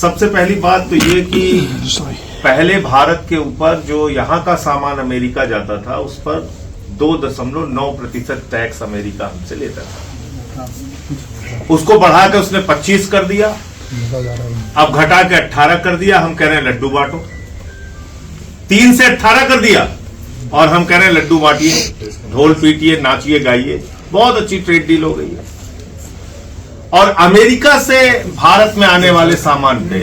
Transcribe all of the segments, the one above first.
सबसे पहली बात तो ये कि पहले भारत के ऊपर जो यहां का सामान अमेरिका जाता था उस पर 2.9% टैक्स अमेरिका हमसे लेता था। उसको बढ़ा के उसने 25 कर दिया, अब घटा के 18 कर दिया। हम कह रहे हैं लड्डू बांटो। 3 से 18 कर दिया और हम कह रहे हैं लड्डू बांटिए, ढोल पीटिए, नाचिए, गाइए। बहुत अच्छी ट्रेड डील हो गई है। और अमेरिका से भारत में आने वाले सामान पे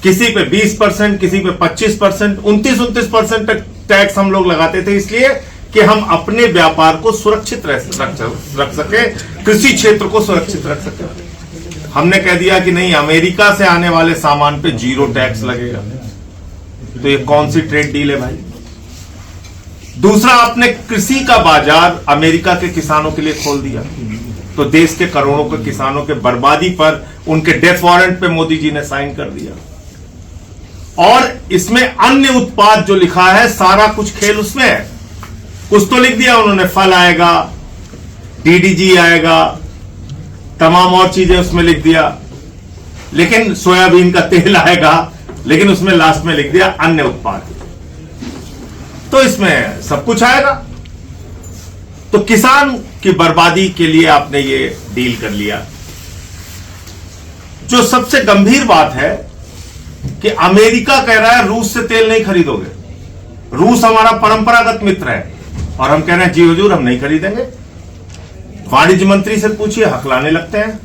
किसी पे 20%, किसी पे 25%, 29% तक टैक्स हम लोग लगाते थे, इसलिए कि हम अपने व्यापार को सुरक्षित रख सके, कृषि क्षेत्र को सुरक्षित रख सके। हमने कह दिया कि नहीं, अमेरिका से आने वाले सामान पे 0 टैक्स लगेगा। तो ये कौन सी ट्रेड डील है भाई? दूसरा, आपने कृषि का बाजार अमेरिका के किसानों के लिए खोल दिया, तो देश के करोड़ों के किसानों के बर्बादी पर उनके डेथ वारंट पे मोदी जी ने साइन कर दिया। और इसमें अन्य उत्पाद जो लिखा है, सारा कुछ खेल उसमें है। कुछ तो लिख दिया उन्होंने, फल आएगा, डीडीजी आएगा, तमाम और चीजें उसमें लिख दिया, लेकिन सोयाबीन का तेल आएगा, लेकिन उसमें लास्ट में लिख दिया अन्य उत्पाद। तो इसमें सब कुछ आएगा। तो किसान की बर्बादी के लिए आपने ये डील कर लिया। जो सबसे गंभीर बात है कि अमेरिका कह रहा है रूस से तेल नहीं खरीदोगे। रूस हमारा परंपरागत मित्र है और हम कह रहे हैं जी हुजूर, हम नहीं खरीदेंगे। वाणिज्य मंत्री से पूछिए, हकलाने लगते हैं।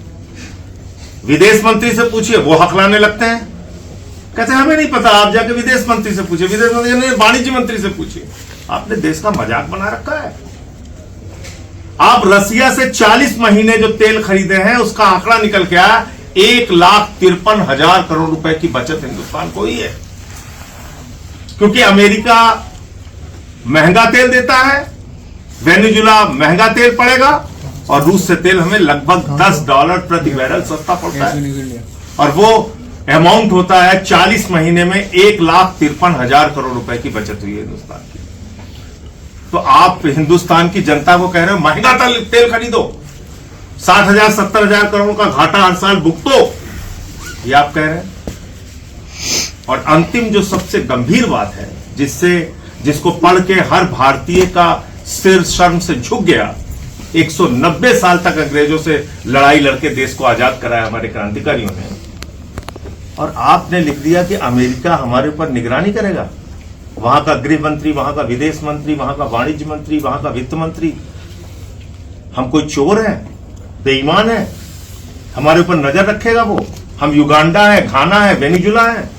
विदेश मंत्री से पूछिए, वो हकलाने लगते हैं। कहते हैं हमें नहीं पता, आप जाके विदेश मंत्री से पूछिए, विदेश मंत्री ने वाणिज्य मंत्री से पूछिए। आपने देश का मजाक बना रखा है। आप रसिया से 40 महीने जो तेल खरीदे हैं उसका आंकड़ा निकल के आया, 1,53,000 करोड़ रुपए की बचत हिंदुस्तान को ही है। क्योंकि अमेरिका महंगा तेल देता है, वेनेजुला महंगा तेल पड़ेगा, और रूस से तेल हमें लगभग $10 प्रति बैरल सस्ता पड़ता है। और वो अमाउंट होता है 40 महीने में 1,53,000 करोड़ रुपए की बचत हुई है हिंदुस्तान की। तो आप हिंदुस्तान की जनता को कह रहे हो महंगा तेल खरीदो, 60,000 70,000 करोड़ का घाटा हर साल भुगतो, ये आप कह रहे हैं। और अंतिम जो सबसे गंभीर बात है, जिसको पढ़ के हर भारतीय का सिर शर्म से झुक गया, 190 साल तक अंग्रेजों से लड़ाई लड़के देश को आजाद कराया हमारे क्रांतिकारियों ने, और आपने लिख दिया कि अमेरिका हमारे ऊपर निगरानी करेगा। वहां का गृह मंत्री, वहां का विदेश मंत्री, वहां का वाणिज्य मंत्री, वहां का वित्त मंत्री, हम कोई चोर हैं, बेईमान है, हमारे ऊपर नजर रखेगा वो? हम युगांडा है, घाना है, वेनेजुला है,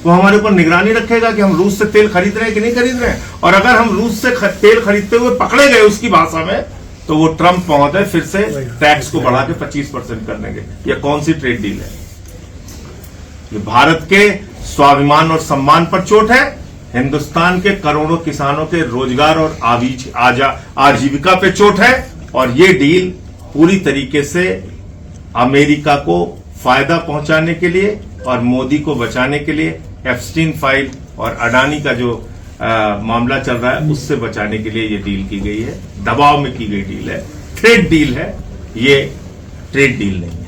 वो हमारे ऊपर निगरानी रखेगा कि हम रूस से तेल खरीद रहे हैं कि नहीं खरीद रहे हैं? और अगर हम रूस से तेल खरीदते हुए पकड़े गए उसकी भाषा में, तो वो ट्रंप महोदय फिर से टैक्स को बढ़ा के 25% कर देंगे। यह कौन सी ट्रेड डील है? ये भारत के स्वाभिमान और सम्मान पर चोट है, हिंदुस्तान के करोड़ों किसानों के रोजगार और आजीविका पे चोट है। और ये डील पूरी तरीके से अमेरिका को फायदा पहुंचाने के लिए और मोदी को बचाने के लिए, एप्स्टीन फाइल और अडानी का जो मामला चल रहा है उससे बचाने के लिए ये डील की गई है। दबाव में की गई डील है, ट्रेड डील है, ये ट्रेड डील नहीं।